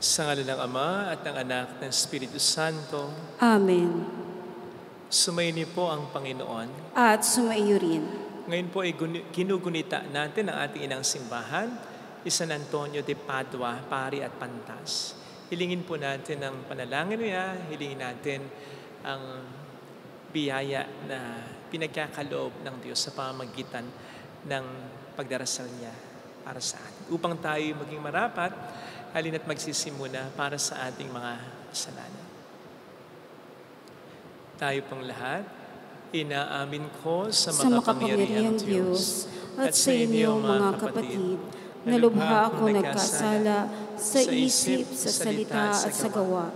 Sa ngalan ng Ama at ng Anak at ng Espiritu Santo. Amen. Sumayin po ang Panginoon. At sumaiyo rin. Ngayon po ay ginugunita natin ang ating inang simbahan, San Antonio de Padua, Pari at Pantas. Hilingin po natin ang panalangin niya, hilingin natin ang biyaya na pinagkakaloob ng Diyos sa pamamagitan ng pagdarasal niya para sa atin. Upang tayo maging marapat, halina't magsisimula para sa ating mga kasalanan. Tayo pong lahat, inaamin ko sa makapangyarihang Diyos at sa inyo mga kapatid, na lubha ako nagkasala sa isip, sa salita at sa gawa,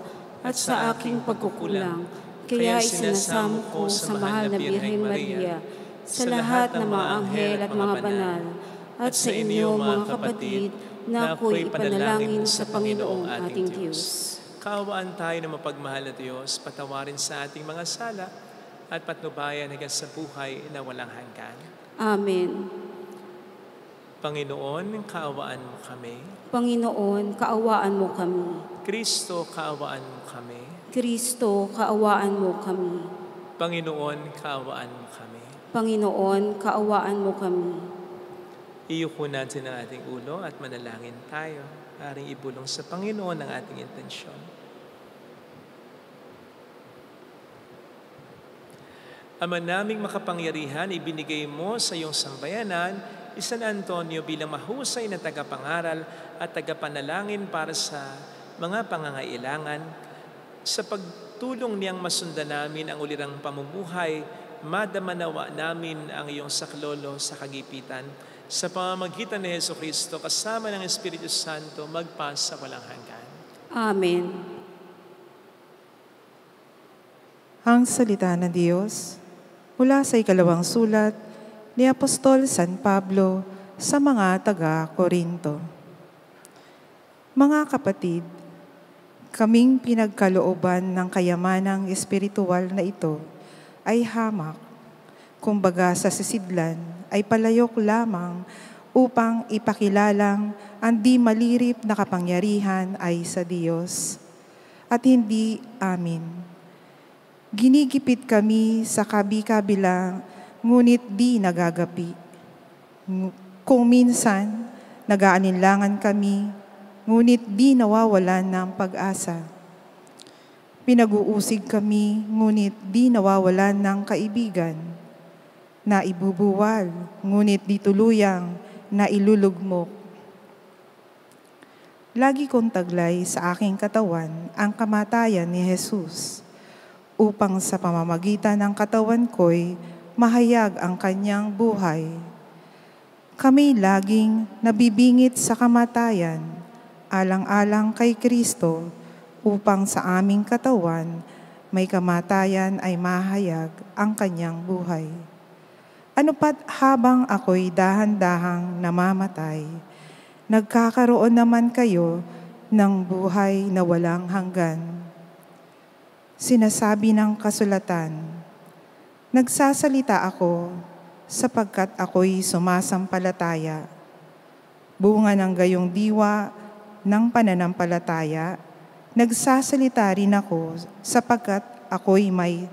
at sa aking pagkukulang. Kaya isinasamo ko sa mahal na Birhen Maria, sa lahat ng mga anghel at mga banal, at sa inyo mga kapatid, na ako'y panalangin sa Panginoong ating Diyos. Kaawaan tayo ng mapagmahal na Diyos, patawarin sa ating mga sala, at patnubayan hanggang sa buhay na walang hanggan. Amen. Panginoon, kaawaan mo kami. Panginoon, kaawaan mo kami. Kristo, kaawaan mo kami. Kristo, kaawaan mo kami. Panginoon, kaawaan mo kami. Panginoon, kaawaan mo kami. Iyuko natin ang ating ulo at manalangin tayo. Aring ibulong sa Panginoon ang ating intensyon. Ama naming makapangyarihan, ibinigay mo sa iyong sambayanan, San Antonio bilang mahusay na tagapangaral at tagapanalangin para sa mga pangangailangan. Sa pagtulong niyang masundan namin ang ulirang pamumuhay, madamanawa namin ang iyong saklolo sa kagipitan. Sa pamamagitan ni Jesucristo, kasama ng Espiritu Santo, magpasa walang hanggan. Amen. Ang salita ng Diyos mula sa ikalawang sulat ni Apostol San Pablo sa mga taga-Korinto. Mga kapatid, kaming pinagkalooban ng kayamanang espiritual na ito ay hamak. Kumbaga sa sisidlan ay palayok lamang upang ipakilalang ang di malirip na kapangyarihan ay sa Diyos at hindi amin. Ginigipit kami sa kabi-kabilang ngunit di nagagapi. Kung minsan nag-aalinlangan kami ngunit di nawawalan ng pag-asa. Pinag-uusig kami ngunit di nawawalan ng kaibigan. Naibubuwal, ngunit di tuluyang nailulugmok. Lagi kong taglay sa aking katawan ang kamatayan ni Jesus, upang sa pamamagitan ng katawan ko'y mahayag ang kanyang buhay. Kami laging nabibingit sa kamatayan, alang-alang kay Kristo, upang sa aming katawan may kamatayan ay mahayag ang kanyang buhay. Ano pat habang ako'y dahan-dahang namamatay, nagkakaroon naman kayo ng buhay na walang hanggan. Sinasabi ng kasulatan, nagsasalita ako sapagkat ako'y sumasampalataya. Bunga ng gayong diwa ng pananampalataya, nagsasalita rin ako sapagkat ako'y may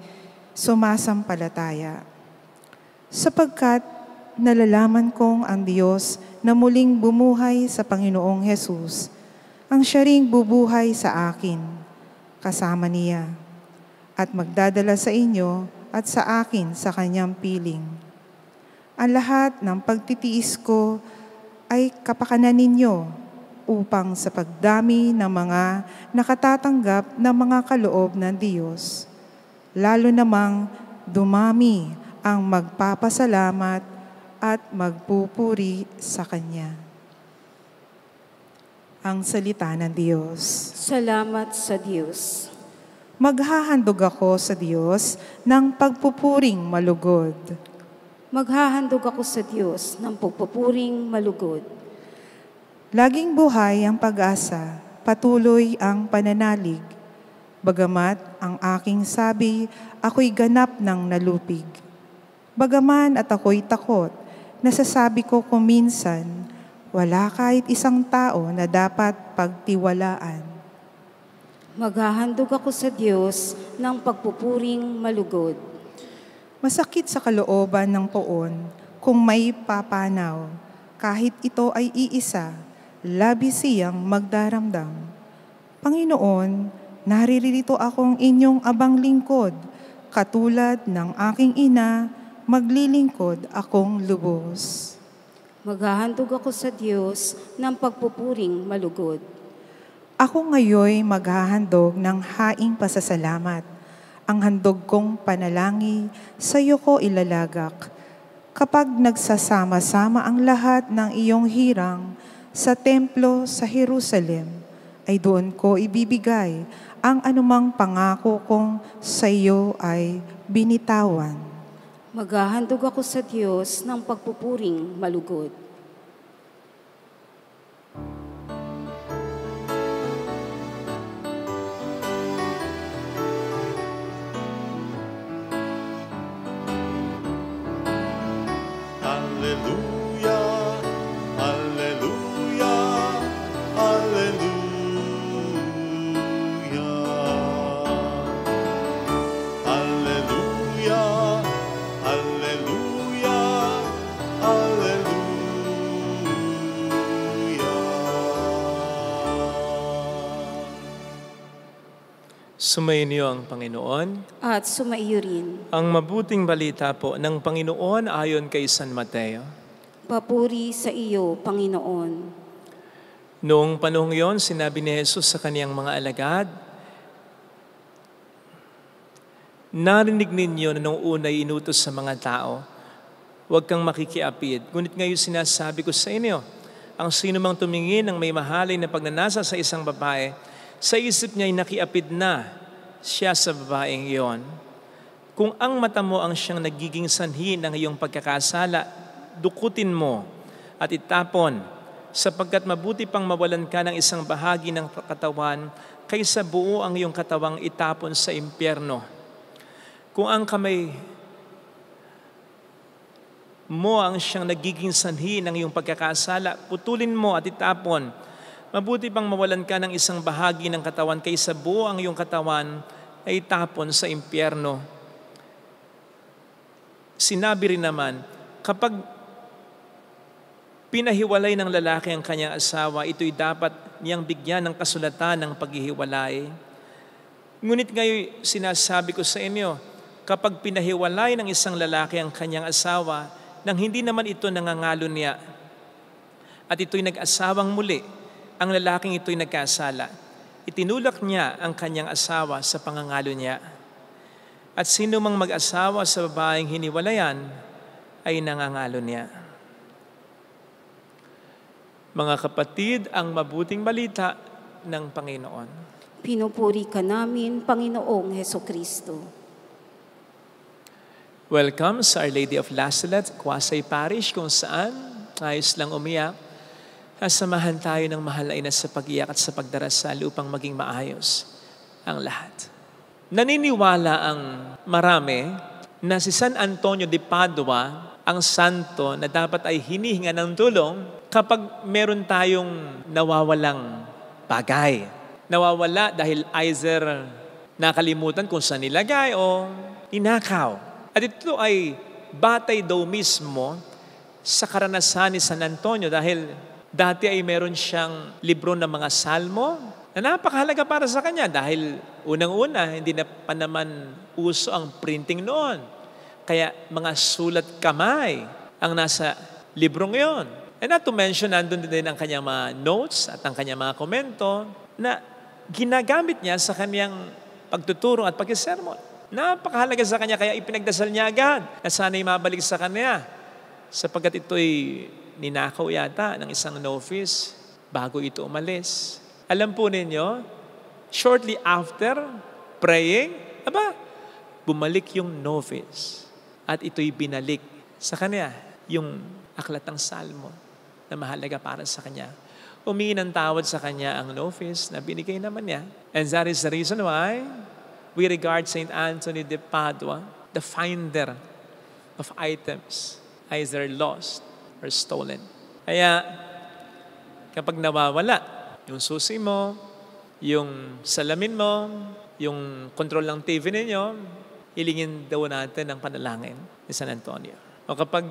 sumasampalataya. Sapagkat nalalaman kong ang Diyos na muling bumuhay sa Panginoong Hesus, ang siya ring bubuhay sa akin, kasama niya, at magdadala sa inyo at sa akin sa kanyang piling. Ang lahat ng pagtitiis ko ay kapakanan ninyo upang sa pagdami ng mga nakatatanggap ng mga kaloob ng Diyos, lalo namang dumami ang magpapasalamat at magpupuri sa Kanya. Ang salita ng Diyos. Salamat sa Diyos. Maghahandog ako sa Diyos ng pagpupuring malugod. Maghahandog ako sa Diyos ng pagpupuring malugod. Laging buhay ang pag-asa, patuloy ang pananalig. Bagamat ang aking sabi, ako'y ganap ng nalupig. Bagaman at ako'y takot, nasasabi ko kung minsan, wala kahit isang tao na dapat pagtiwalaan. Maghahandog ako sa Diyos ng pagpupuring malugod. Masakit sa kalooban ng poon kung may papanaw, kahit ito ay iisa, labis siyang magdaramdam. Panginoon, naririto akong inyong abang lingkod, katulad ng aking ina, maglilingkod akong lubos. Maghahandog ako sa Diyos ng pagpupuring malugod. Ako ngayoy maghahandog ng haing pasasalamat. Ang handog kong panalangin sa iyo ko ilalagak. Kapag nagsasama-sama ang lahat ng iyong hirang sa templo sa Jerusalem, ay doon ko ibibigay ang anumang pangako kong sa iyo ay binitawan. Maghahandog ako sa Diyos ng pagpupuring malugod. Alleluia, alleluia, alleluia. Alleluia, alleluia, alleluia. Sumainyo ang Panginoon. At sumaiyo rin. Ang mabuting balita po ng Panginoon ayon kay San Mateo. Papuri sa iyo, Panginoon. Noong panahong iyon, sinabi ni Jesus sa kaniyang mga alagad, narinig ninyo na noong una'y inutos sa mga tao, huwag kang makikiapid. Ngunit ngayon sinasabi ko sa inyo, ang sino mang tumingin ng may mahalin na pagnanasa sa isang babae, sa isip niya ay nakiapid na siya sa babaeng iyon. Kung ang mata mo ang siyang nagiging sanhi ng iyong pagkakasala, dukutin mo at itapon, sapagkat mabuti pang mawalan ka ng isang bahagi ng katawan kaysa buo ang iyong katawang itapon sa impyerno. Kung ang kamay mo ang siyang nagiging sanhi ng iyong pagkakasala, putulin mo at itapon. Mabuti pang mawalan ka ng isang bahagi ng katawan kaysa buo ang iyong katawan ay itapon sa impyerno. Sinabi rin naman, kapag pinahiwalay ng lalaki ang kanyang asawa, ito'y dapat niyang bigyan ng kasulatan ng paghihiwalay. Ngunit ngayon sinasabi ko sa inyo, kapag pinahiwalay ng isang lalaki ang kanyang asawa, nang hindi naman ito nangangalo niya, at ito'y nag-asawang muli, ang lalaking ito'y nagkasala, itinulak niya ang kanyang asawa sa pangangalo niya. At sino mang mag-asawa sa babaeng hiniwalayan ay nangangalo niya. Mga kapatid, ang mabuting balita ng Panginoon. Pinupuri ka namin, Panginoong Hesukristo. Welcome sa Our Lady of Lazaret, Quasay Parish, kung saan ayos lang umiyak. Samahan tayo ng mahal na ina sa pag-iyak at sa pagdarasal upang maging maayos ang lahat. Naniniwala ang marami na si San Antonio de Padua ang santo na dapat ay hinihinga ng tulong kapag meron tayong nawawalang bagay. Nawawala dahil either nakalimutan kung saan nilagay o ninakaw. At ito ay batay daw mismo sa karanasan ni San Antonio dahil dati ay meron siyang libro ng mga salmo na napakahalaga para sa kanya dahil unang-una, hindi na pa naman uso ang printing noon. Kaya mga sulat kamay ang nasa librong yon. And not to mention, nandun din ang kanyang mga notes at ang kanyang mga komento na ginagamit niya sa kanyang pagtuturo at pagkisermon. Napakahalaga sa kanya, kaya ipinagdasal niya agad na sana'y mabalik sa kanya sapagkat ito'y ninakaw yata ng isang novice bago ito umalis. Alam po ninyo, shortly after praying, bumalik yung novice at ito'y binalik sa kanya, yung aklat ng salmo na mahalaga para sa kanya. Humingi ng tawad sa kanya ang novice na binigay naman niya. And that is the reason why we regard St. Anthony de Padua, the finder of items, either lost or stolen. Kaya, kapag nawawala yung susi mo, yung salamin mo, yung control ng TV ninyo, hilingin daw natin ang panalangin ni San Antonio. O kapag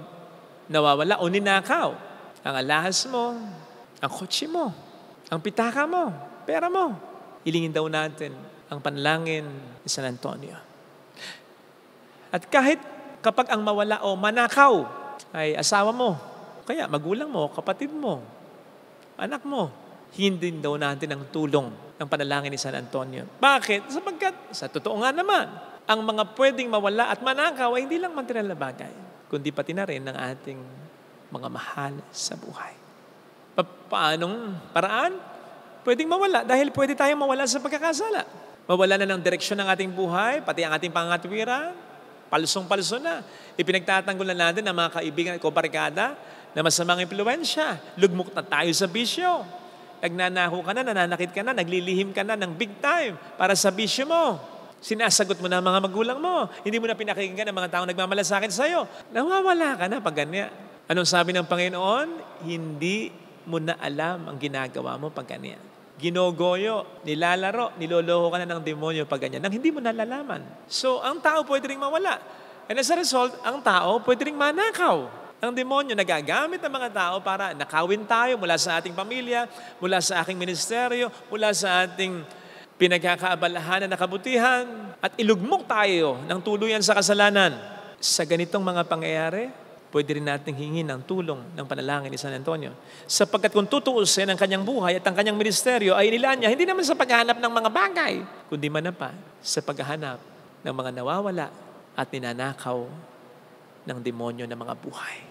nawawala o ninakaw ang alahas mo, ang kotse mo, ang pitaka mo, pera mo, hilingin daw natin ang panalangin ni San Antonio. At kahit kapag ang mawala o manakaw ay asawa mo, kaya magulang mo, kapatid mo, anak mo, hingin din daw natin ang tulong ng panalangin ni San Antonio. Bakit? Sapagkat, sa totoo nga naman, ang mga pwedeng mawala at manakaw ay hindi lang material na bagay, kundi pati na rin ng ating mga mahal sa buhay. Paanong paraan? Pwedeng mawala dahil pwede tayong mawala sa pagkakasala. Mawala na ng direksyon ng ating buhay, pati ang ating pangatwiran, palsong-palso na. Ipinagtatanggol na natin ng mga kaibigan at kobarkada na masamang impluwensya. Lugmok na tayo sa bisyo. Nagnanako ka na, nananakit ka na, naglilihim ka na ng big time para sa bisyo mo. Sinasagot mo na ang mga magulang mo. Hindi mo na pinakinggan ang mga taong nagmamalasakit sa'yo. Nawawala ka na pag ganyan. Anong sabi ng Panginoon? Hindi mo na alam ang ginagawa mo pag ganyan. Ginogoyo, nilalaro, niloloko ka na ng demonyo pag ganyan, nang hindi mo nalalaman. So, ang tao pwede ring mawala. And as a result, ang tao pwede ring manakaw. Ang demonyo nagagamit ng mga tao para nakawin tayo mula sa ating pamilya, mula sa aking ministeryo, mula sa ating pinagkakaabalahan na kabutihan, at ilugmok tayo ng tuluyan sa kasalanan. Sa ganitong mga pangyayari, pwede rin nating hingin ng tulong ng panalangin ni San Antonio. Sapagkat kung tutuusin ang kanyang buhay at ang kanyang ministeryo ay inilaan niya, hindi naman sa paghahanap ng mga bagay, kundi manapa sa paghahanap ng mga nawawala at ninanakaw ng demonyo ng mga buhay.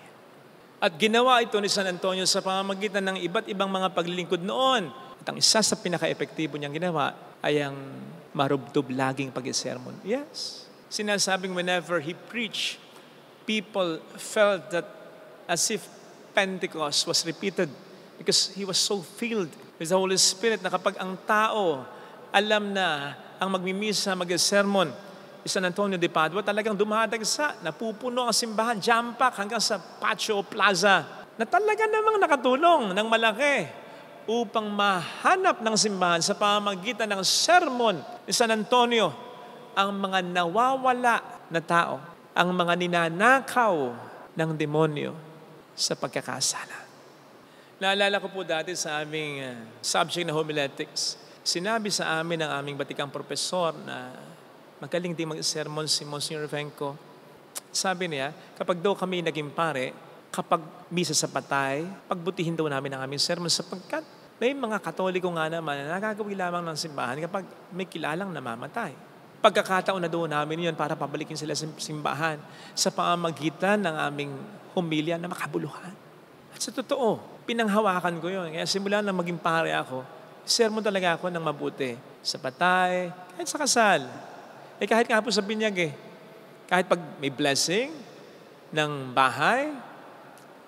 At ginawa ito ni San Antonio sa pamamagitan ng iba't ibang mga paglilingkod noon. At ang isa sa pinaka-epektibo niyang ginawa ay ang marubdob laging pag-sermon. Yes. Sinasabing whenever he preached, people felt that as if Pentecost was repeated because he was so filled with the Holy Spirit na kapag ang tao alam na ang magmimisa, mag-sermon, San Antonio de Padua, talagang dumadagsa, napupuno ang simbahan, jam-pack hanggang sa Patio Plaza, na talaga namang nakatulong ng malaki upang mahanap ng simbahan sa pamamagitan ng sermon ni San Antonio ang mga nawawala na tao, ang mga ninanakaw ng demonyo sa pagkakasala. Naalala ko po dati sa aming subject na homiletics, sinabi sa amin ng aming batikang profesor na magaling din mag-sermon si Monsignor Venco. Sabi niya, kapag daw kami naging pare, kapag misa sa patay, pagbutihin daw namin ang aming sermon sapagkat may mga Katoliko nga naman na nagagawi lamang ng simbahan kapag may kilalang namamatay. Pagkakataon na doon namin yun para pabalikin sila sa simbahan sa pamamagitan ng aming humilya na makabuluhan. At sa totoo, pinanghawakan ko yun. Kaya simula na maging pare ako, sermon talaga ako ng mabuti sa patay, kahit sa kasal. Kahit nga po sa binyag kahit pag may blessing ng bahay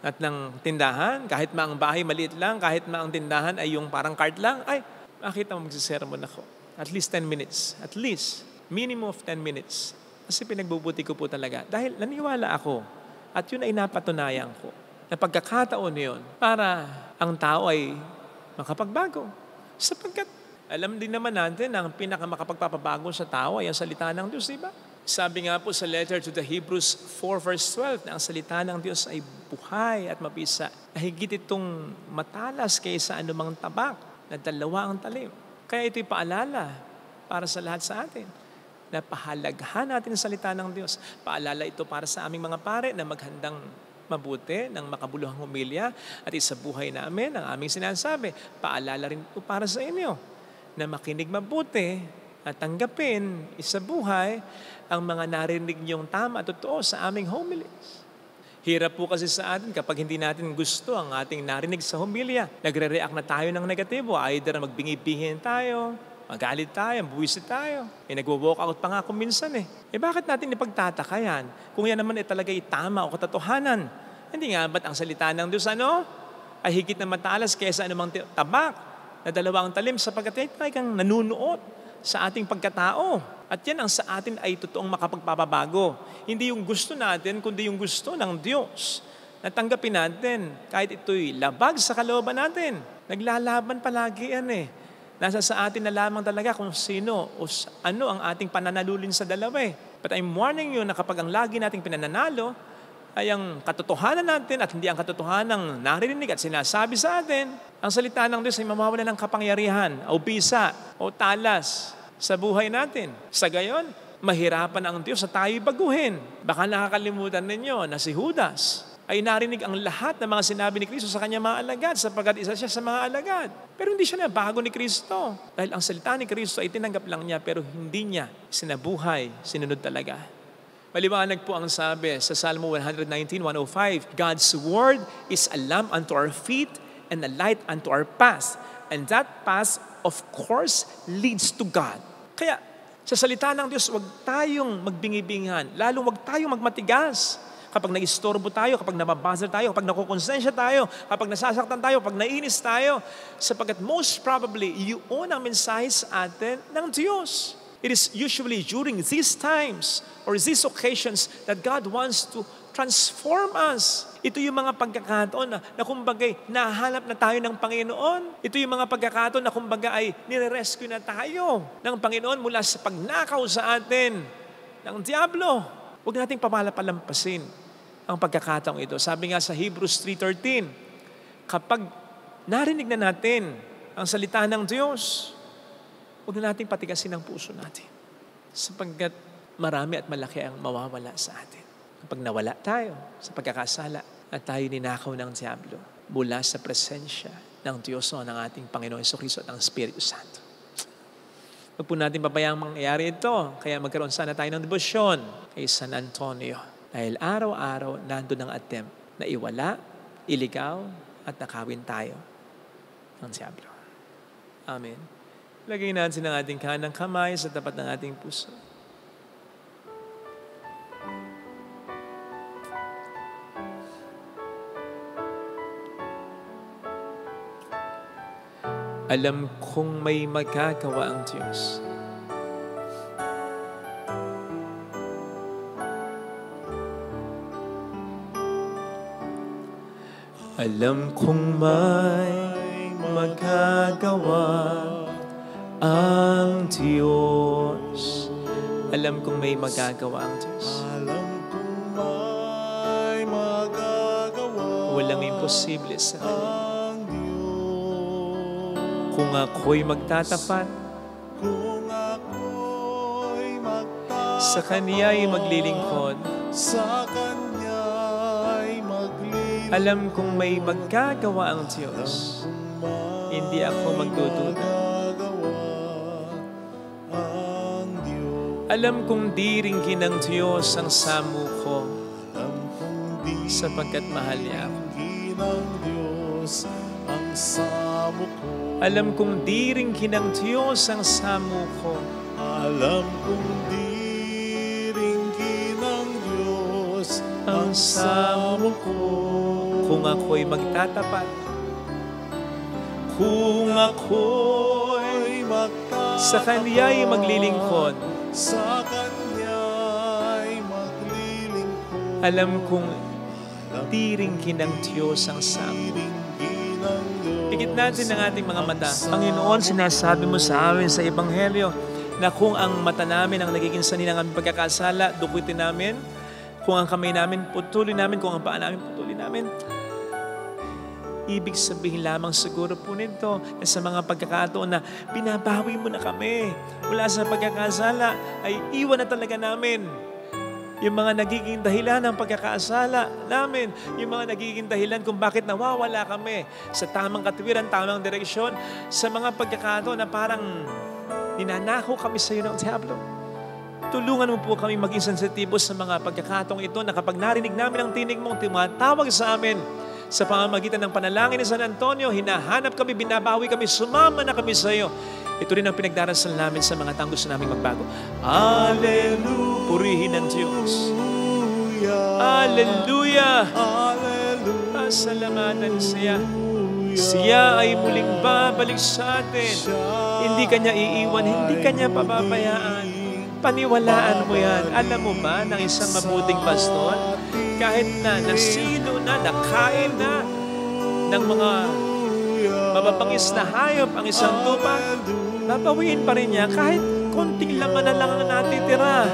at ng tindahan, kahit maang bahay maliit lang, kahit maang tindahan ay yung parang cart lang, ay, makita mo magsisermon ako. At least 10 minutes. At least, minimum of 10 minutes. Kasi pinagbubuti ko po talaga. Dahil naniwala ako at yun ay napatunayan ko. Na pagkakataon yun para ang tao ay makapagbago. Sapagkat alam din naman natin na ang pinakamakapagpapabago sa tao ay ang salita ng Diyos, di ba? Sabi nga po sa letter to the Hebrews 4 verse 12 na ang salita ng Diyos ay buhay at mabisa na higit itong matalas kaysa anumang tabak na dalawa ang talim. Kaya ito'y paalala para sa lahat sa atin na pahalagahan natin ang salita ng Diyos. Paalala ito para sa aming mga pare na maghandang mabuti ng makabuluhang humilya at isabuhay namin ang aming sinasabi. Paalala rin ito para sa inyo na makinig mabuti at tanggapin, isabuhay ang mga narinig niyong tama at totoo sa aming homilies. Hirap po kasi sa atin kapag hindi natin gusto ang ating narinig sa homilya. Nagre-react na tayo ng negatibo. Either magbingi-bingin tayo, magalit tayo, buwisit tayo. Nagwo-walk out pa nga kung minsan bakit natin ipagtataka yan? Kung yan naman talaga'y tama o katotohanan. Hindi nga ba't ang salita ng Diyos ay higit na matalas kaysa anumang tabak na dalawang talim sapagkat talagang nanunuot sa ating pagkatao. At yan ang sa atin ay totoong makapagpapabago. Hindi yung gusto natin, kundi yung gusto ng Diyos. Natanggapin natin kahit ito'y labag sa kalooban natin. Naglalaban palagi yan Nasa sa atin na lamang talaga kung sino o ano ang ating pananalulin sa dalawa eh. But I'm warning you na kapag ang lagi nating pinananalo ay ang katotohanan natin at hindi ang katotohanan ng narinig at sinasabi sa atin, ang salita ng Diyos ay mamawala ng kapangyarihan o bisa o talas sa buhay natin. Sa gayon, mahirapan ang Diyos na tayo'y baguhin. Baka nakakalimutan ninyo na si Judas ay narinig ang lahat ng mga sinabi ni Kristo sa kanyang mga alagad sapagkat isa siya sa mga alagad. Pero hindi siya nabago ni Kristo. Dahil ang salita ni Kristo ay tinanggap lang niya pero hindi niya sinabuhay, sinunod talaga. Maliwanag po ang sabi sa Salmo 119:105, God's word is a lamp unto our feet and a light unto our path. And that path, of course, leads to God. Kaya sa salita ng Diyos, huwag tayong magbingi-bingihan, lalo huwag tayong magmatigas. Kapag naistorbo tayo, kapag nababuzzer tayo, kapag nakukonsensya tayo, kapag nasasaktan tayo, kapag nainis tayo, sapagkat most probably, yun ang mensahe sa atin ng Diyos. It is usually during these times or these occasions that God wants to transform us. Ito yung mga pagkakataon na kumbagay, nahanap na tayo ng Panginoon. Ito yung mga pagkakataon na kumbaga ay nire-rescue na tayo ng Panginoon mula sa pagnakaw sa atin ng Diablo. Huwag nating pamalampalampasin ang pagkakataong ito. Sabi nga sa Hebrews 3:13, kapag narinig na natin ang salita ng Diyos, huwag na nating patigasin ang puso natin. Sapagkat marami at malaki ang mawawala sa atin. Kapag nawala tayo sa pagkakasala at tayo ninakaw ng Diablo mula sa presensya ng Diyos o ng ating Panginoon Jesucristo at ng Espiritu Santo. Huwag po natin pabayang mangyayari ito. Kaya magkaroon sana tayo ng debosyon kay San Antonio. Dahil araw-araw nandun ang attempt na iwala, iligaw, at nakawin tayo ng Diablo. Amen. Lagay natin ang ating kanang kamay sa tapat ng ating puso. Alam kong may magagawa ang Diyos. Alam kong may magagawa ang Diyos. Alam kong may magagawa ang Diyos. Alam kong may magagawa Walang imposible sa Kanya. ang Diyos. Kung ako'y magtatapat, Kung ako'y magtatapat sa Kanya'y maglilingkod, sa Kanya'y maglilingkod, alam kong may magagawa ang Diyos. Hindi ako magdududa. magagawa ang Diyos. Alam kong diringgin ng Diyos ang samu ko Alam kong di sapagkat mahal niya ako. ng Diyos ang samo ko. Alam kong diringgin ng Diyos ang samu ko. Alam kong diringgin ng Diyos Ang samo ko. Kung ako'y magtatapat, kung ako'y magtatapat sa Kanya'y maglilingkod, sa Kanya'y maglilingkod. alam kong diringgin ng Diyos ang samu. Diringgin ng Diyos Pikit natin ang ating mga mata. Panginoon, sinasabi mo sa amin sa Ebanghelyo na kung ang mata namin ang nagiging sanhi ng aming pagkakasala, dukutin namin. Kung ang kamay namin, putulin namin. Kung ang paa namin, putulin namin. Ibig sabihin lamang siguro po nito na sa mga pagkakataon na binabawi mo na kami mula sa pagkakasala, ay iwan na talaga namin yung mga nagiging dahilan ng pagkakasala namin, yung mga nagiging dahilan kung bakit nawawala kami sa tamang katuwiran, tamang direksyon, sa mga pagkakataon na parang ninanakaw kami sa iyo ng Diablo. Tulungan mo po kami maging sensitibo sa mga pagkakataong ito na kapag narinig namin ang tinig mong tumatawag sa amin, sa pamamagitan ng panalangin ni San Antonio, hinahanap kami, binabawi kami, sumama na kami sa iyo. Ito rin ang pinagdarasal namin sa mga taong gusto naming magbago. Alleluia! Purihin ang Diyos. Alleluia! Alleluia. Pasalamatan siya. Siya ay muling babalik sa atin. Hindi Kanya iiwan, hindi Kanya pababayaan. Paniwalaan mo yan. Alam mo ba ng isang mabuting pastor, kahit na nasilo na, nakain na ng mga mababangis na hayop ang isang tupa, babawiin pa rin niya kahit konting laman na lang ang natitira.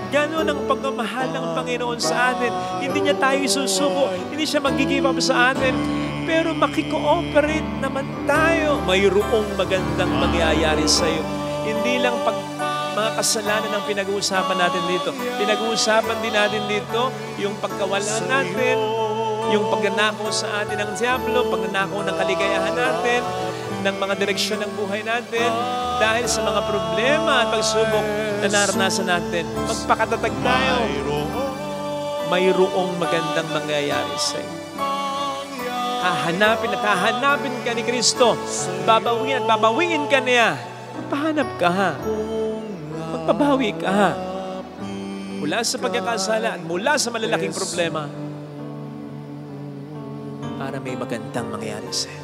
Ganon ang pagmamahal ng Panginoon sa atin. Hindi niya tayo isusuko, hindi siya mag-give up sa atin, pero makikooperate naman tayo. Mayroong magandang mangyayari sa iyo. Hindi lang mga kasalanan ang pinag-uusapan natin dito. Pinag-uusapan din natin dito yung pagkawala natin, yung pagnanakaw sa atin ng Diablo, pagnanakaw ng kaligayahan natin, ng mga direksyon ng buhay natin, dahil sa mga problema at pagsubok na naranasan natin. Magpakatatag tayo. Mayroong magandang mangyayari sa iyo. Hahanapin at hahanapin ka ni Kristo. Babawin at babawiin ka niya. Magpahanap ka ha. Magpabawi ka ha. Mula sa pagkakasala at mula sa malalaking problema para may magandang mangyari sa iyo.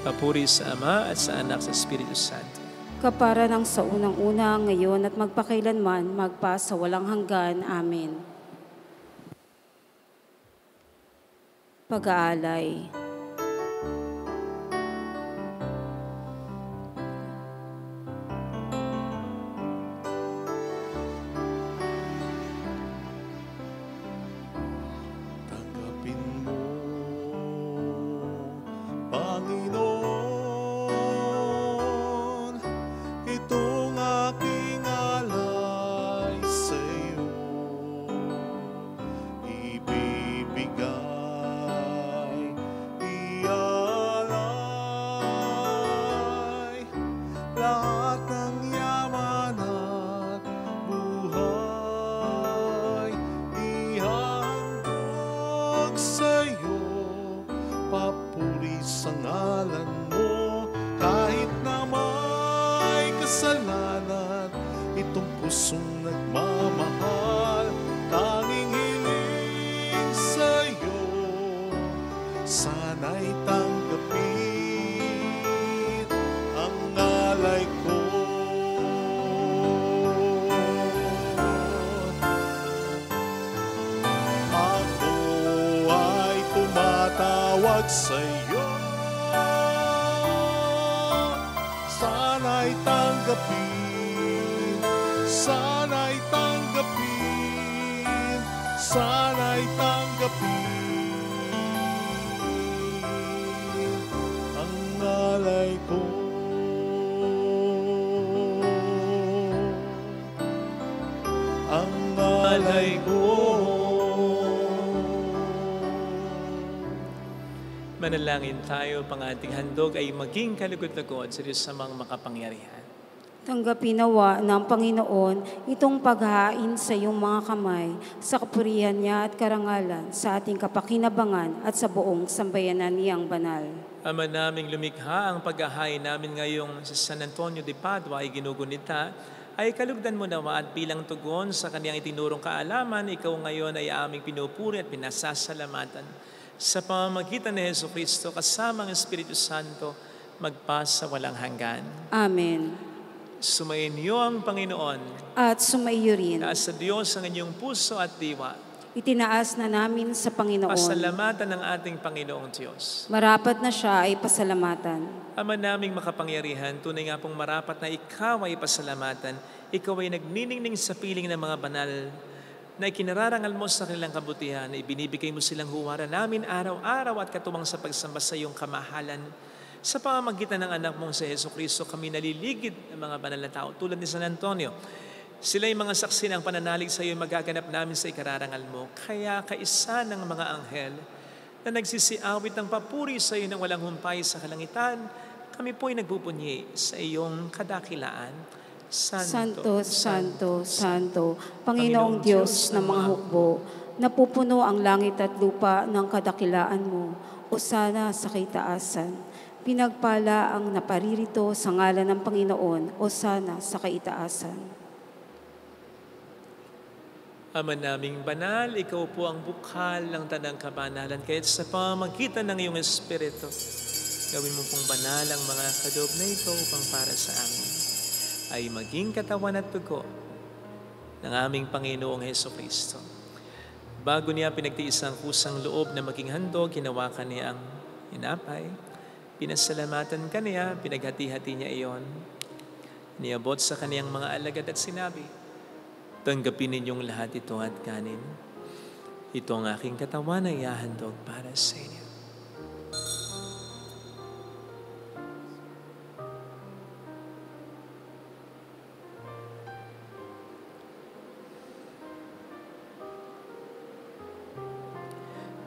Papuri sa Ama at sa Anak sa Espiritu Santo. Kapara ng sa unang-una, ngayon at magpakailanman, magpa sa walang hanggan. Amen. Pag-aalay. Tanggapin mo, Panginoon, itong aking alay sa iyo. Ibibigay, ialay, lahat ng yaman at buhay, ihandog sa iyo. Papuri sa ngalan mo, kahit na may kasalanan, itong pusong nagmamahal, tanging hiling sa iyo. Sana'y tanggapin ang alay ko. Ako ay tumatawag sa iyo. Sana'y tanggapin, sana'y tanggapin, sana'y tanggapin ang alay ko. Ang alay ko. Manalangin tayo, pang ating handog ay maging kalugod-lugod sa Diyos sa mga makapangyarihan. Tanggapin nawa ng Panginoon itong paghain sa iyong mga kamay sa kapurihan niya at karangalan sa ating kapakinabangan at sa buong sambayanan niyang banal. Ama naming lumikha, ang paghahain namin ngayong sa San Antonio de Padua ay ginugunita, ay kalugdan mo nawa at bilang tugon sa kaniyang itinurong kaalaman, ikaw ngayon ay aming pinupuri at pinasasalamatan. Sa pamamagitan ni Jesucristo, kasama ang Espiritu Santo, magpasa walang hanggan. Amen. Sumayin niyo ang Panginoon. At sumaiyo rin. Taas sa Diyos ang inyong puso at diwa. Itinaas na namin sa Panginoon. Pasalamatan ng ating Panginoong Diyos. Marapat na siya ay pasalamatan. Ama naming makapangyarihan, tunay nga pong marapat na ikaw ay pasalamatan. Ikaw ay nagniningning sa piling ng mga banal na ikinararangal mo sa kanilang kabutihan, na ibinibigay mo silang huwaran namin araw-araw at katuwang sa pagsamba sa iyong kamahalan. Sa pamamagitan ng anak mong si Jesucristo, kami naliligid ng mga banal na tao tulad ni San Antonio. Sila yung mga saksi ng pananalig sa iyo magaganap namin sa ikararangal mo. Kaya kaisa ng mga anghel na nagsisiawit ng papuri sa iyo ng walang humpay sa kalangitan, kami po'y nagpupunyi sa iyong kadakilaan. Santo, Santo, Santo, Panginoong Diyos ng mga hukbo, napupuno ang langit at lupa ng kadakilaan mo, o sana sa kaitaasan. Pinagpala ang naparirito sa ngalan ng Panginoon, o sana sa kaitaasan. Ama naming banal, ikaw po ang bukal ng tanang kabanalan, kaya't sa pamamagitan ng iyong Espiritu, gawin mo pong banal ang mga kaloob na ito upang para sa amin ay maging katawan at dugo ng aming Panginoong Jesucristo. Bago niya pinagtiis ang kusang loob na maging handog, hinawakan niya ang inapay. Pinasalamatan ka niya, pinaghati-hati niya iyon. Niabot sa kaniyang mga alagad at sinabi, tanggapin ninyong lahat ito at kanin. Ito ang aking katawan na ihahandog para sa inyo.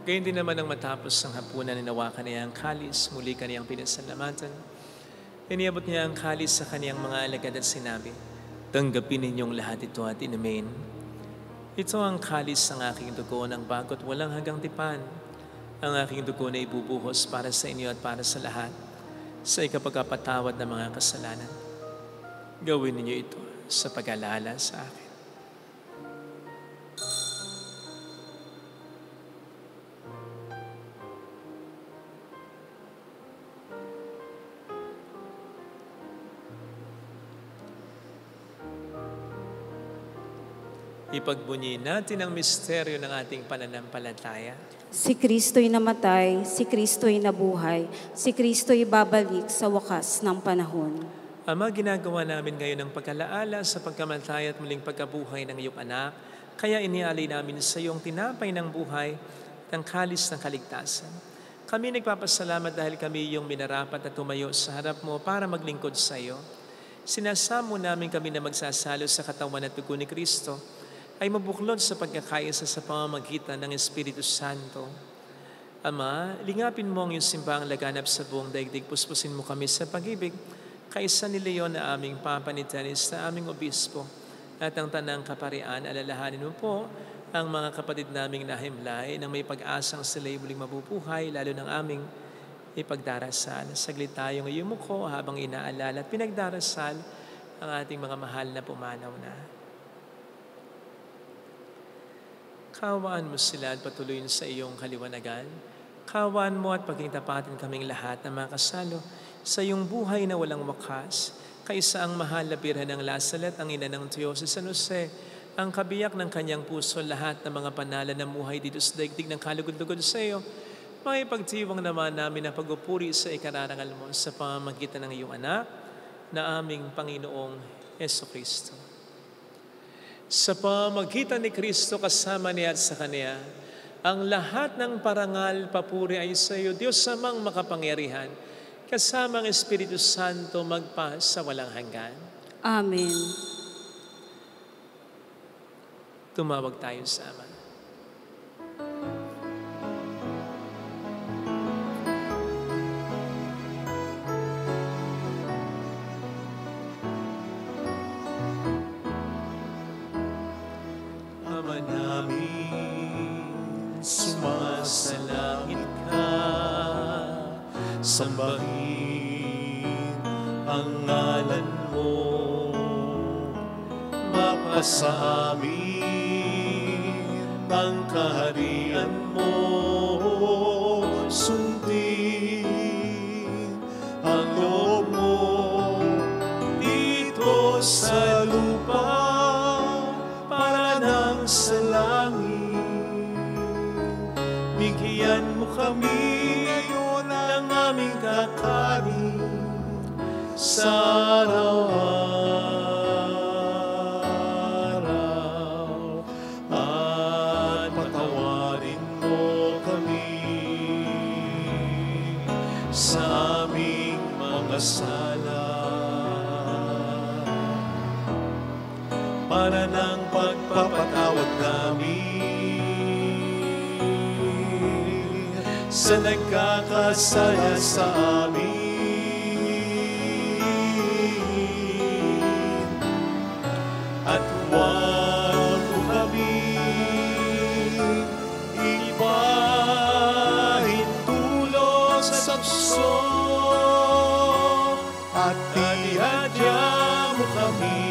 Gayun din naman ang matapos ang hapunan, ninawakan niya ang kalis, muli kaniyang pinasalamatan. Iniabot niya ang kalis sa kaniyang mga alagad at sinabi, tanggapin ninyong lahat ito at inumin. Ito ang kalis ng aking dugo ng bago't walang hanggang tipan. Ang aking dugo na ibubuhos para sa inyo at para sa lahat, sa ikapagpatawad ng mga kasalanan. Gawin ninyo ito sa pag-alala sa akin. Ipagbunyi natin ang misteryo ng ating pananampalataya. Si Kristo'y namatay, si Kristo'y nabuhay, si Kristo'y babalik sa wakas ng panahon. Ama, ginagawa namin ngayon ang pag-alaala sa pagkamatay at muling pagkabuhay ng iyong anak, kaya inialay namin sa iyong tinapay ng buhay at ang kalis ng kaligtasan. Kami nagpapasalamat dahil kami iyong minarapat at tumayo sa harap mo para maglingkod sa iyo. Sinasamo namin kami na magsasalo sa katawan at dugo ni Kristo, ay mabuklod sa pagkakaisa sa pamamagitan ng Espiritu Santo. Ama, lingapin mo ang iyong simbahang laganap sa buong daigdig. Puspusin mo kami sa pag-ibig, kaisa ni Leon na aming papanitanis na aming obispo, at ang tanang kaparian, alalahanin mo po ang mga kapatid naming nahimlay nang may pag-asang sila'y muling mabubuhay, lalo ng aming ipagdarasal. Saglit tayong iyumuko habang inaalala at pinagdarasal ang ating mga mahal na pumanaw na. Kawaan mo sila at patuloyin sa iyong kaliwanagan. Kawaan mo at pagkitapatin kaming lahat na makasalo sa iyong buhay na walang wakas. Kaisa ang mahal na birhen ng Lasalet, ang ina ng Diyos, si San Jose, ang kabiyak ng kanyang puso, lahat ng mga panala na muhay dito sa daigdig ng kalugod-lugod sa iyo. May pagtiwang naman namin na pag-upuri sa ikararangal mo sa pamamagitan ng iyong anak na aming Panginoong Jesucristo. Sa pamamagitan ni Kristo kasama niya at sa Kanya, ang lahat ng parangal, papuri ay sa iyo, Diyos Amang makapangyarihan, kasama ang Espiritu Santo magpa sa walang hanggan. Amen. Tumawag tayo sa Ama. Ama namin, sumasalangit ka, sambahin ang ngalan mo, mapasa amin ang kaharian mo, sundin ang loob mo dito sa lupa para nang sa langit. Bigyan mo kami ngayon ng aming kakanin sa araw-araw, at patawarin mo kami sa aming mga sala, para ng pagpapatawad namin sa nagkakasala sa amin. At huwag mo kami ipahintulot sa tukso, at ihadya mo kami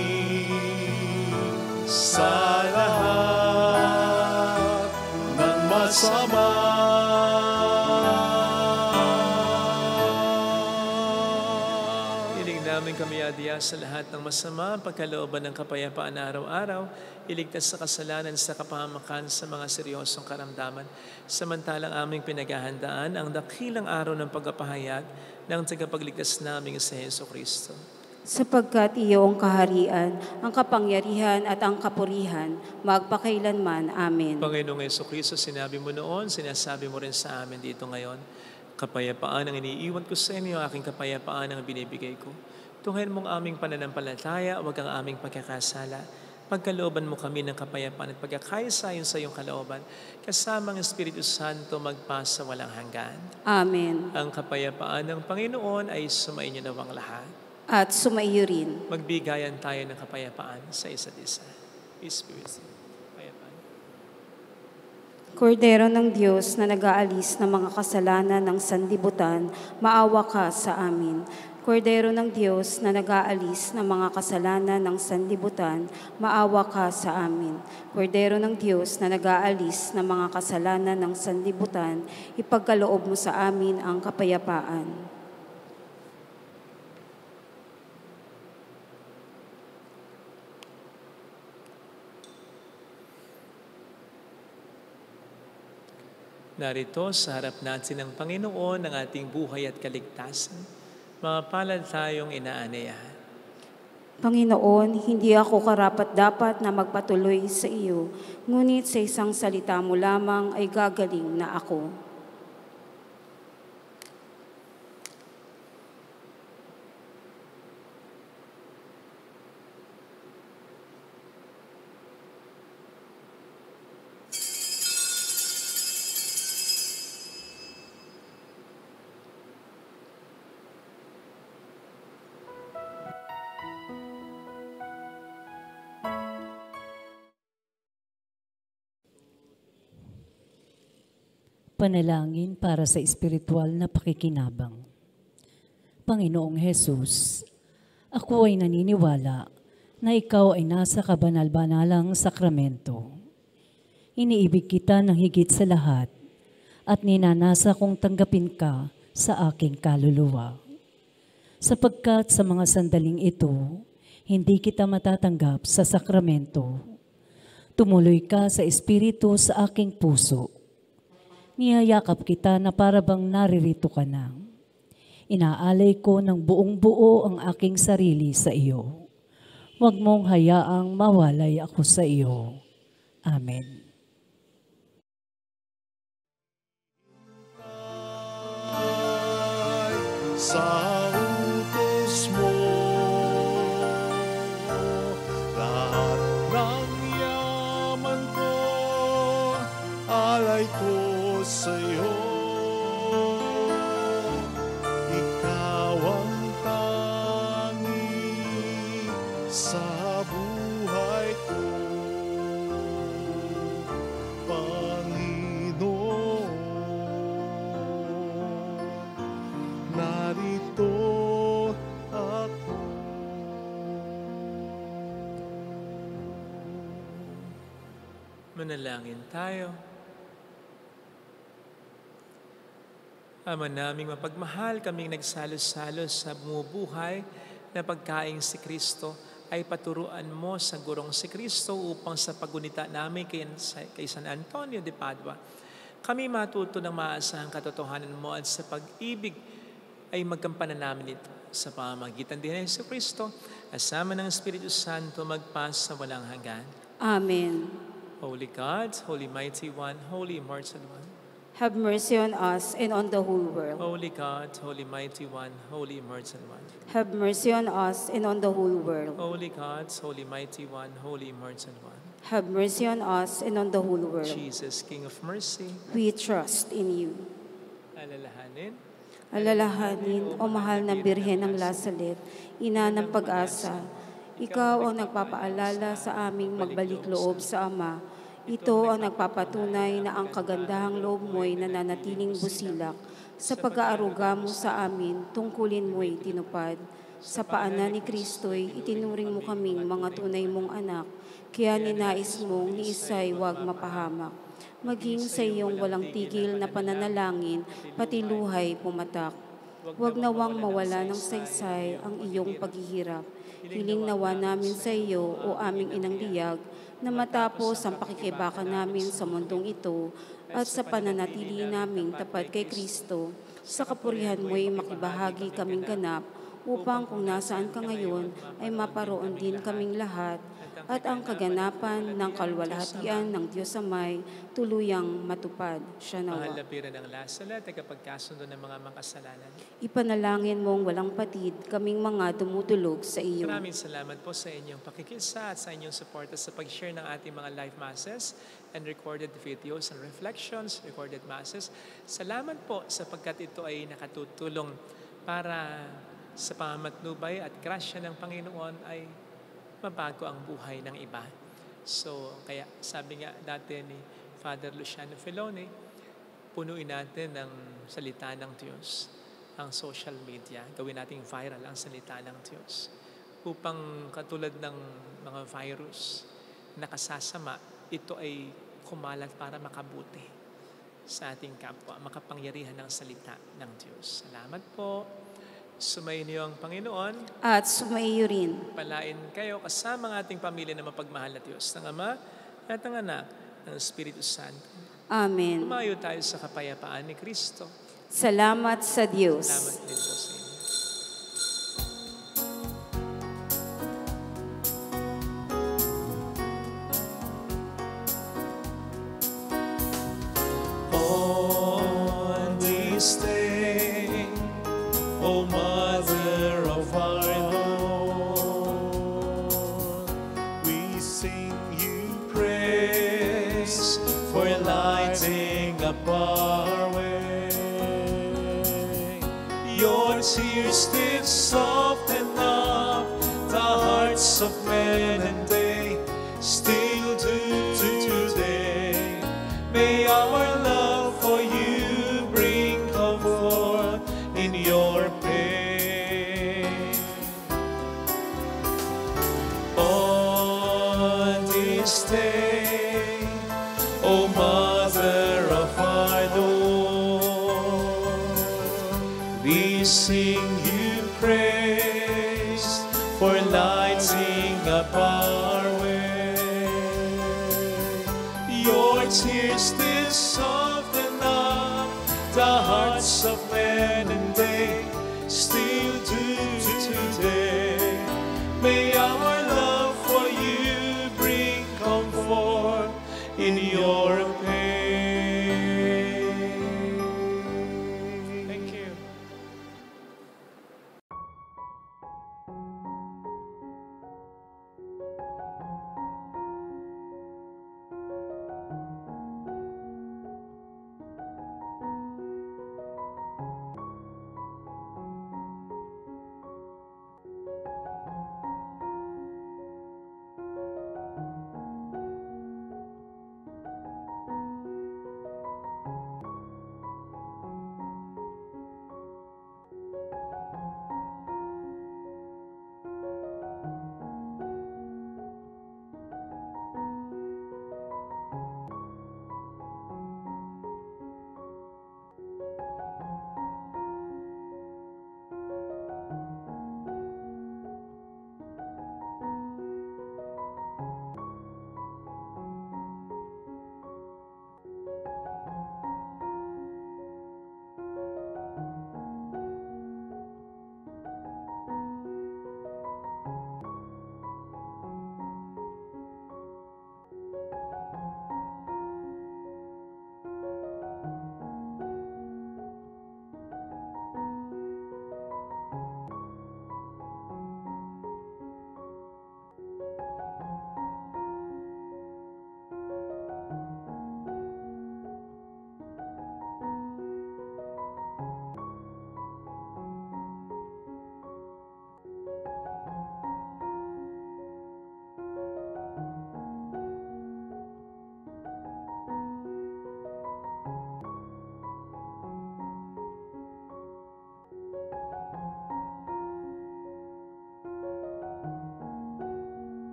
sa lahat ng masama. Hiling namin kami adya sa lahat ng masama, pagkalooban ng kapayapaan araw-araw, iligtas sa kasalanan sa kapahamakan sa mga seryosong karamdaman. Samantalang aming pinaghahandaan ang dakilang araw ng pagpapahayag ng tagapagligtas naming sa Heso Kristo. Sapagkat iyo ang kaharian, ang kapangyarihan at ang kapurihan, magpakailanman. Amen. Panginoong Heso Kristo, sinabi mo noon, sinasabi mo rin sa amin dito ngayon, kapayapaan ang iniiwan ko sa inyo, aking kapayapaan ang binibigay ko. Tunghayan mong aming pananampalataya, huwag ang aming pagkakasala. Pagkalooban mo kami ng kapayapaan at pagkakaisa-ayon sa iyong kalooban, kasama ang Espiritu Santo magpasa walang hanggan. Amen. Ang kapayapaan ng Panginoon ay sumainyo nawang lahat. At sumaiyo rin. Magbigayan tayo ng kapayapaan sa isa't isa. Peace be with you. Kapayapaan. Kordero ng Diyos na nag-aalis ng mga kasalanan ng sanlibutan, maawa ka sa amin. Kordero ng Diyos na nag-aalis ng mga kasalanan ng sanlibutan, maawa ka sa amin. Kordero ng Diyos na nag-aalis ng mga kasalanan ng sanlibutan, ipagkaloob mo sa amin ang kapayapaan. Narito sa harap natin ng Panginoon ang ating buhay at kaligtasan. Mapalad tayong inaanayahan. Panginoon, hindi ako karapat-dapat na magpatuloy sa iyo, ngunit sa isang salita mo lamang ay gagaling na ako. Panalangin para sa espiritual na pakikinabang. Panginoong Hesus, ako ay naniniwala na ikaw ay nasa kabanal-banalang sakramento. Iniibig kita ng higit sa lahat at ninanasa kong tanggapin ka sa aking kaluluwa. Sapagkat sa mga sandaling ito, hindi kita matatanggap sa sakramento. Tumuloy ka sa espiritu sa aking puso. Niyayakap kita na parabang naririto ka na. Inaalay ko ng buong buo ang aking sarili sa iyo. Huwag mong hayaang mawalay ako sa iyo. Amen. Sa utos mo, lahat ng yaman ko, alay ko sa'yo. Ikaw ang tangi sa buhay ko, Panginoon. Narito ako. Manalangin tayo. Ama naming mapagmahal, kaming nagsalos-salos sa bumubuhay na pagkaing si Kristo ay paturuan mo sa gurong si Kristo upang sa pagunita namin kay San Antonio de Padua, kami matuto ng maasahang katotohanan mo at sa pag-ibig ay magkampanan namin ito sa pamamagitan din ng Hesus Kristo, kasama ng Espiritu Santo magpas sa walang hanggan. Amen. Holy God, Holy Mighty One, Holy Immortal One, Have mercy on us and on the whole world. Holy God, Holy Mighty One, Holy Immortal One, Have mercy on us and on the whole world. Holy God, Holy Mighty One, Holy Immortal One, Have mercy on us and on the whole world. Jesus, King of Mercy, We trust in you. alalahanin, Alalahanin, o mahal na Birhen ng Lasalet, ina ng pag-asa, ikaw ang nagpapaalala sa aming magbalik loob sa Ama. Ito ang nagpapatunay na ang kagandahang loob mo'y nananatiling busilak. Sa pag-aaruga mo sa amin, tungkulin mo'y tinupad. Sa paanan ni Kristo'y itinuring mo kaming mga tunay mong anak, kaya ninais mong ni isa'y huwag mapahamak. Maging sa iyong walang tigil na pananalangin, pati luhay pumatak. Huwag nawang mawala ng saysay ang iyong paghihirap. Hiling nawa namin sa iyo, o aming inang liyag, na matapos ang pakikibaka namin sa mundong ito at sa pananatili naming tapat kay Kristo, sa kapurihan mo'y makibahagi kaming ganap, upang kung nasaan ka ngayon ay maparoon din kaming lahat, at ang kaganapan ng kalwalhatian ng Diyos Amay tuluyang matupad. Siya nawa. Mahal na pira ng lasalat, tagapagkasundo ng mga makasalanan. Ipanalangin mong walang patid kaming mga dumudulog sa iyo. Maraming salamat po sa inyong pakikisa at sa inyong suporta sa pag-share ng ating mga live masses and recorded videos and reflections, recorded masses. Salamat po sapagkat ito ay nakatutulong para sa pamamatnubay at grasya ng Panginoon ay mabago ang buhay ng iba. So, kaya sabi nga dati ni Father Luciano Filoni, punuin natin ng salita ng Diyos ang social media. Gawin nating viral ang salita ng Diyos. Upang katulad ng mga virus nakasasama, ito ay kumalat para makabuti sa ating kapwa, makapangyarihan ng salita ng Diyos. Salamat po. Sumayin niyo ang Panginoon. At sumaiyo rin. Palain kayo kasama ng ating pamilya na mapagmahal na Diyos, ng Ama at ng Anak, ng Espiritu Santo. Amen. Tumayo tayo sa kapayapaan ni Kristo. Salamat sa Diyos. Salamat din po sa inyo. On this day, O Mother of our Lord, we sing you praise for lighting up our way. Your tears did soften up the hearts of men, and they still do today. May our love for you bring comfort in your pain. On this day, O Mother of our Lord, we sing you praise for lighting up our way. Your tears did so